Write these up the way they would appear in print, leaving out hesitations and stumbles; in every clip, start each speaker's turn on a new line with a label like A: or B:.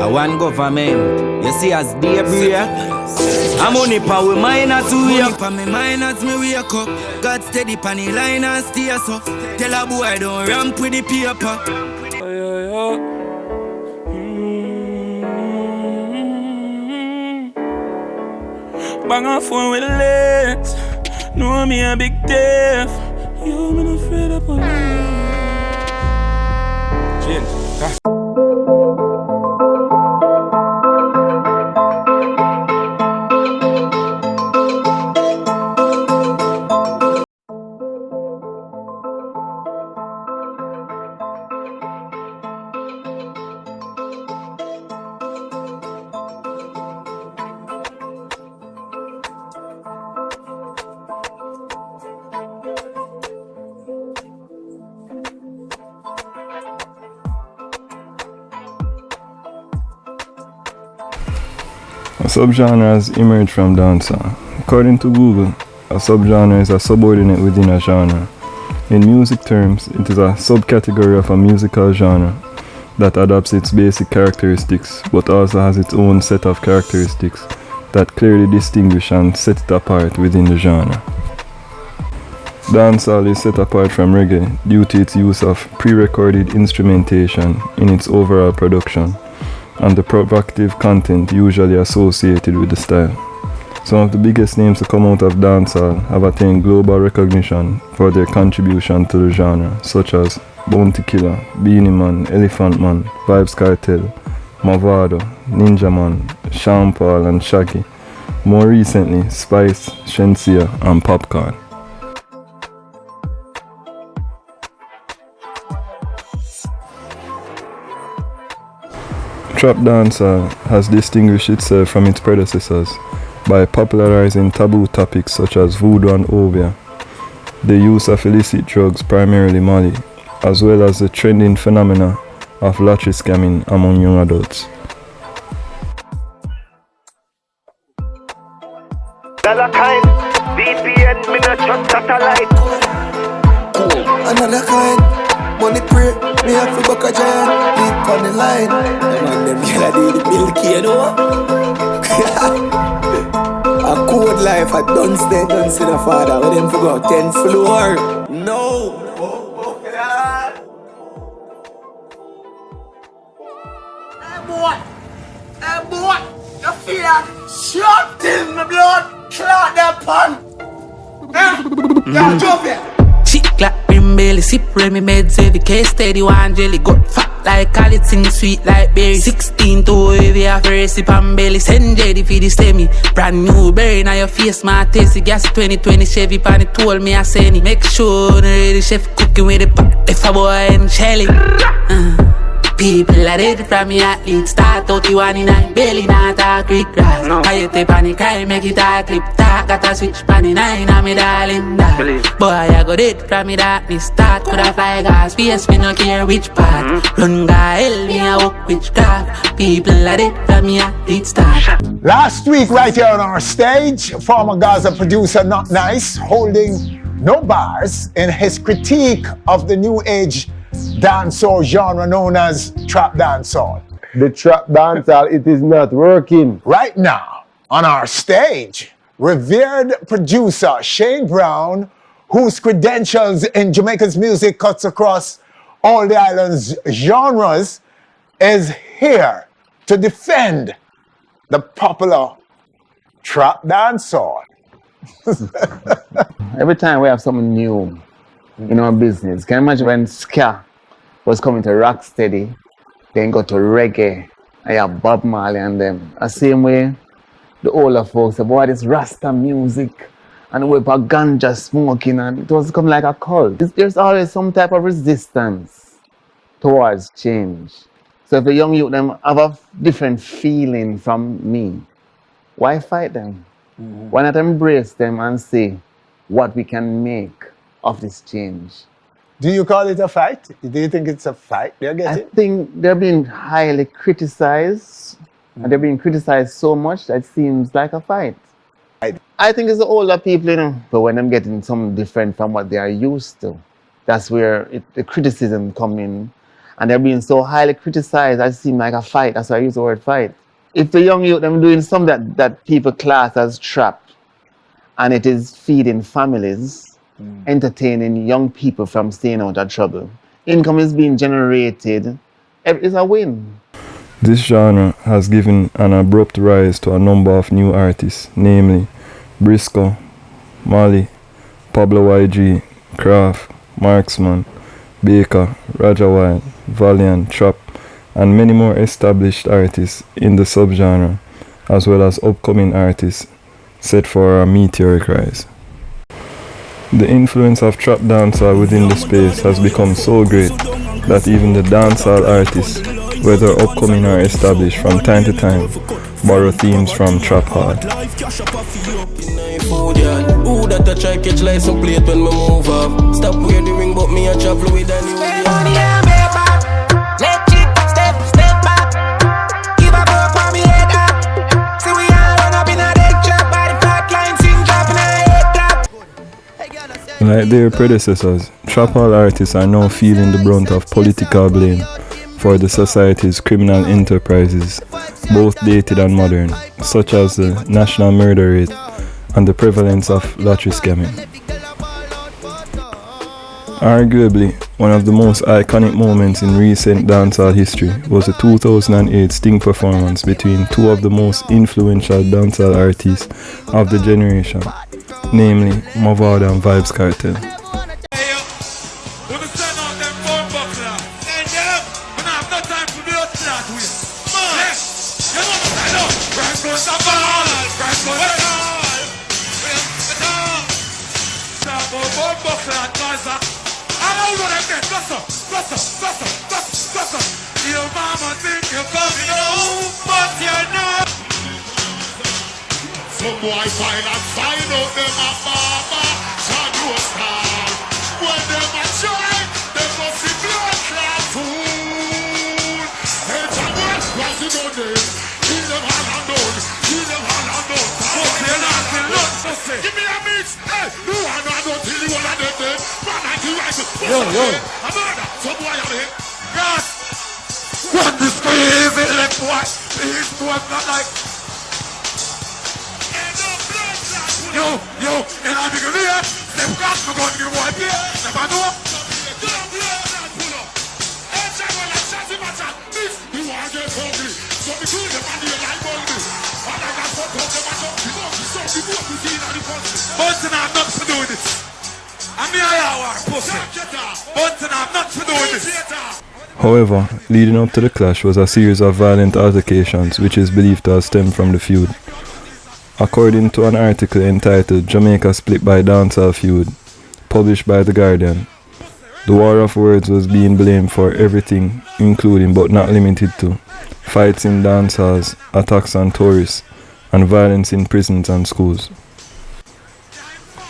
A: I want government. You see as day break, I'm money pa we miners we up. Money pa me miners me wake up. God steady pan the line and stay so. Tell a boy don't ramp with the paper.
B: Bang on phone with the legs. Know me a big death. You been afraid of police. Change.
C: Subgenres emerge from dancehall. According to Google, a subgenre is a subordinate within a genre. In music terms, it is a subcategory of a musical genre that adopts its basic characteristics but also has its own set of characteristics that clearly distinguish and set it apart within the genre. Dancehall is set apart from reggae due to its use of pre-recorded instrumentation in its overall production and the provocative content usually associated with the style. Some of the biggest names to come out of dancehall have attained global recognition for their contribution to the genre, such as Bounty Killer, Beanie Man, Elephant Man, Vybz Kartel, Mavado, Ninja Man, Traphall and Shaggy. More recently, Spice, Shensia and Popcorn. Trap dancehall has distinguished itself from its predecessors by popularizing taboo topics such as voodoo and obeah, the use of illicit drugs, primarily Molly, as well as the trending phenomena of lottery scamming among young adults.
D: Another kind, money pray, me have to buck a giant, deep on the line. Man, them yellow do the milky, you know. A cold life, a dunce there, dunce in a father. With them forgot 10 floor. No. Hey boy, you feel that? Shot in my blood, clot that pan. Yeah, jump here.
E: She clap rim belly, sip Remy meds, every case steady, one jelly, got fat like Khalid, sing sweet like berry. 16 to heavy, a first sip and belly, send Jedi for the stemmy. Brand new berry, now your face, my tasty, gas 2020 Chevy, pan it told me I send it. Make sure the ready chef cooking with the pot, if a boy and Shelly. People are ready from me athlete. Start out the one in a belly, not a quick grass. I hit the panic cry, make it a clip. Talk, got a switch panny nine, I'm me darling that. Boy, I got it from me darkness. Start, could I fly gas, face me no care which part. Run guy, hell me a walk witchcraft. People are ready from me athlete. Start.
F: Last week, right here on our stage, former Gaza producer Not Nice holding no bars in his critique of the new age dancehall genre known as trap dancehall.
G: The trap dancehall, it is not working.
F: Right now, on our stage, revered producer Shane Brown, whose credentials in Jamaica's music cuts across all the island's genres, is here to defend the popular trap dancehall.
G: Every time we have something new in our business, can you imagine when ska was coming to rocksteady, then go to reggae, I have Bob Marley and them. The same way, the older folks say, boy, this Rasta music, and we put ganja smoking, and it was coming like a cult. There's always some type of resistance towards change. So if the young youth them have a different feeling from me, why fight them? Why not embrace them and see what we can make of this change?
F: Do you call it a fight? Do you think it's a fight?
G: I think they're being highly criticized, and they're being criticized so much that it seems like a fight. I think it's the older people, you know, but when I'm getting something different from what they are used to, that's where the criticism come in. And they're being so highly criticized, it seems like a fight. That's why I use the word fight. If the young youth them doing something that people class as trap, and it is feeding families, entertaining young people from staying out of trouble, income is being generated, it's a win.
C: This genre has given an abrupt rise to a number of new artists, namely Brysco, Mali, Pablo YG, Kraff, Marksman, Baker, Rajahwild, Valiant, Traphall, and many more established artists in the subgenre, as well as upcoming artists set for a meteoric rise. The influence of trap dancehall within the space has become so great that even the dancehall artists, whether upcoming or established, from time to time borrow themes from Traphall.
H: Who that I try catch license plate when me move off? Stop wear the ring, but me a travel with a new step back. Give a fuck for me head up. See we all run up in a deck trap by the flat line, sing drop in a head clap.
C: Like their predecessors, Traphall artists are now feeling the brunt of political blame for the society's criminal enterprises, both dated and modern, such as the national murder rate and the prevalence of lottery scamming. Arguably, one of the most iconic moments in recent dancehall history was the 2008 Sting performance between two of the most influential dancehall artists of the generation, namely Mavado and Vybz Kartel.
I: Some boy find out them a barber, so you a star. When them a try, they must see blood clot food. Hey, Jamal, what's it on this? Kill them all and done. Kill them all and done. Give me a mix. Hey, no one don't tell you what I did there. Man, I do right. Yo. I'm murder. Some boy out here. Yes. What this crazy left boy? This boy's not like. Yo, and I'm going to be here. They've got to go and get one here. The Mavado. Bunton, I'm not for doing this. I'm here, Bunton, I'm not for doing this.
C: However, leading up to the clash was a series of violent altercations which is believed to have stemmed from the feud. According to an article entitled Jamaica Split by Dancehall Feud, published by The Guardian, the war of words was being blamed for everything, including but not limited to fights in dancehalls, attacks on tourists, and violence in prisons and schools.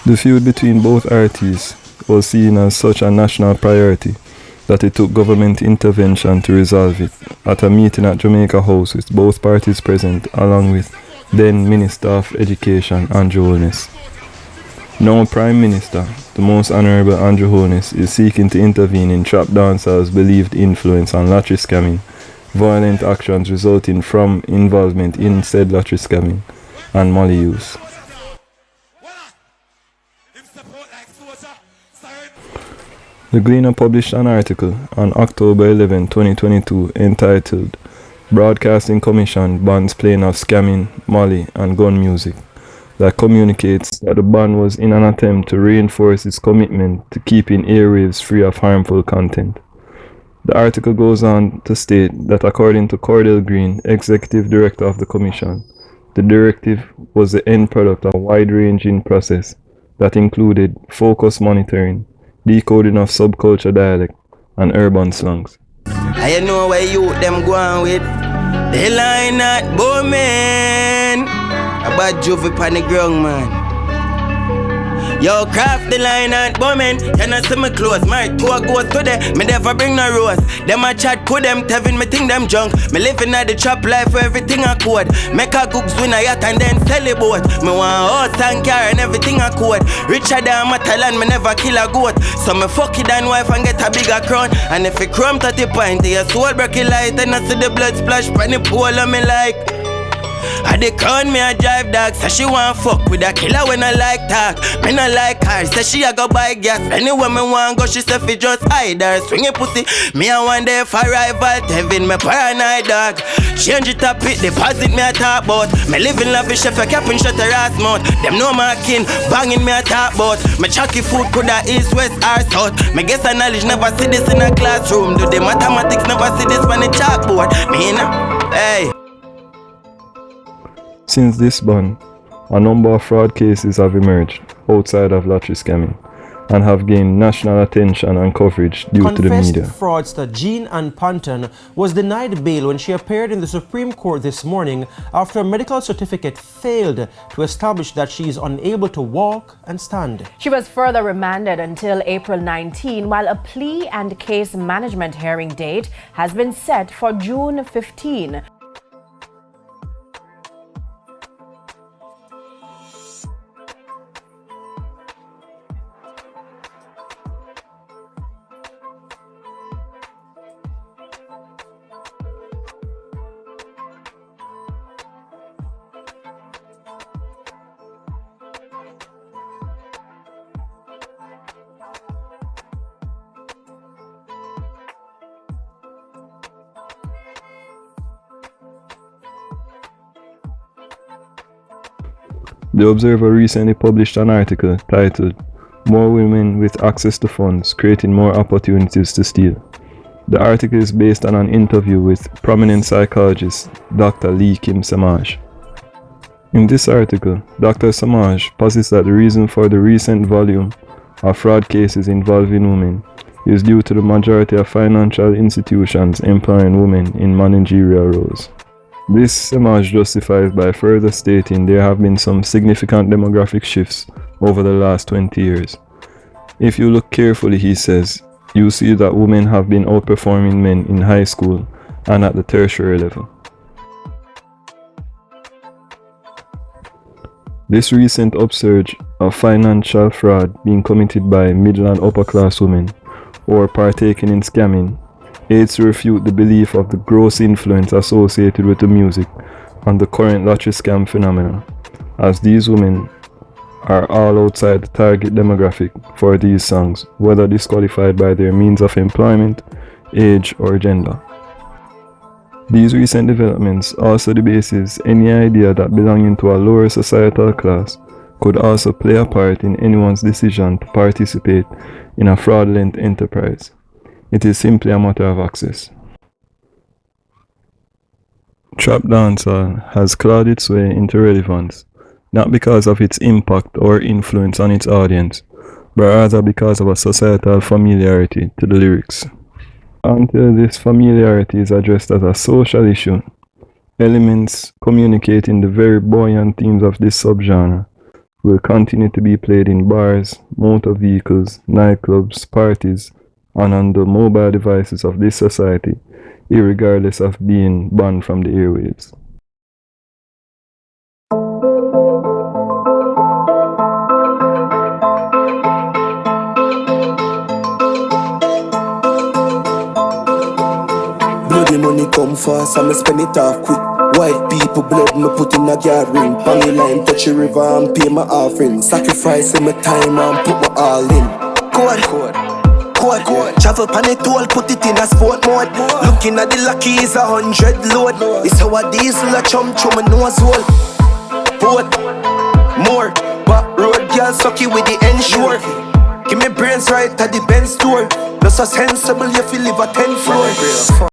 C: The feud between both artists was seen as such a national priority that it took government intervention to resolve it at a meeting at Jamaica House with both parties present, along with then Minister of Education Andrew Holness. Now Prime Minister, the Most Honourable Andrew Holness, is seeking to intervene in trap dancers' believed influence on lottery scamming, violent actions resulting from involvement in said lottery scamming, and money use. The Gleaner published an article on October 11, 2022 entitled Broadcasting Commission bans playing of scamming, molly and gun music that communicates that the ban was in an attempt to reinforce its commitment to keeping airwaves free of harmful content. The article goes on to state that according to Cordell Green, Executive Director of the Commission, the directive was the end product of a wide-ranging process that included focused monitoring, decoding of subculture dialect, and urban slangs.
A: I know where you them go on with. They line not bow man. A bad juvie pan the ground man. Yo, Kraff the line and bombing. Can I see me close? My tour goes today. Me never bring no rose. Them a chat put them Tevin, me think them junk. Me living at the trap life where everything I code. Make a gooks win a yacht and then sell a boat. Me want horse and car and everything I code. Richer than Matalan, me never kill a goat. So me fuck it and wife and get a bigger crown. And if it crumb 30 pint, your soul break it light. And I see the blood splash pan the pole on me like. I the crown me a drive dog. Say she want fuck with a killer when I like talk. Me not like her. Say she a go buy gas. Anywhere me want go, she say fi just hide her. Swing a pussy. Me a one day for rival. Tevin me paranoid dog. Change it up it. Deposit me a talk about. Me live in lavish if I cap and shut her ass mouth. Them know my kin. Banging me a talk about. Me chucky food coulda east, west or south. Me guess a knowledge never see this in a classroom. Do the mathematics never see this on the chalkboard. Me know. Hey.
C: Since this ban, a number of fraud cases have emerged outside of lottery scamming and have gained national attention and coverage due to the media.
J: Confessed fraudster Jean Ann Panton was denied bail when she appeared in the Supreme Court this morning after a medical certificate failed to establish that she is unable to walk and stand.
K: She was further remanded until April 19, while a plea and case management hearing date has been set for June 15.
C: The Observer recently published an article titled "More Women with Access to Funds Creating More Opportunities to Steal." The article is based on an interview with prominent psychologist Dr. Lee Kim Samaj. In this article, Dr. Samaj posits that the reason for the recent volume of fraud cases involving women is due to the majority of financial institutions employing women in managerial roles. This Samaj justifies by further stating there have been some significant demographic shifts over the last 20 years. If you look carefully, he says, you see that women have been outperforming men in high school and at the tertiary level. This recent upsurge of financial fraud being committed by middle and upper class women or partaking in scamming aids to refute the belief of the gross influence associated with the music and the current lottery scam phenomenon, as these women are all outside the target demographic for these songs, whether disqualified by their means of employment, age, or gender. These recent developments also debases any idea that belonging to a lower societal class could also play a part in anyone's decision to participate in a fraudulent enterprise. It is simply a matter of access. Trap dancehall has clawed its way into relevance, not because of its impact or influence on its audience, but rather because of a societal familiarity to the lyrics. Until this familiarity is addressed as a social issue, elements communicating the very buoyant themes of this subgenre will continue to be played in bars, motor vehicles, nightclubs, parties, and on the mobile devices of this society, irregardless of being banned from the airwaves.
D: Bloody money come fast, I'ma spend it off quick. White people blood, me put in a yard ring. Pangy line, touch the river and pay my offering. Sacrifice my time and put my all in. Code. Travel pan it all, put it in a sport mode. Looking at the lucky is 100 load. It's how a diesel a chum through my nose hole. Boat, more, but road girl sucky with the ensure. Give me brains right at the Benz store. Not so sensible if you live a 10th floor.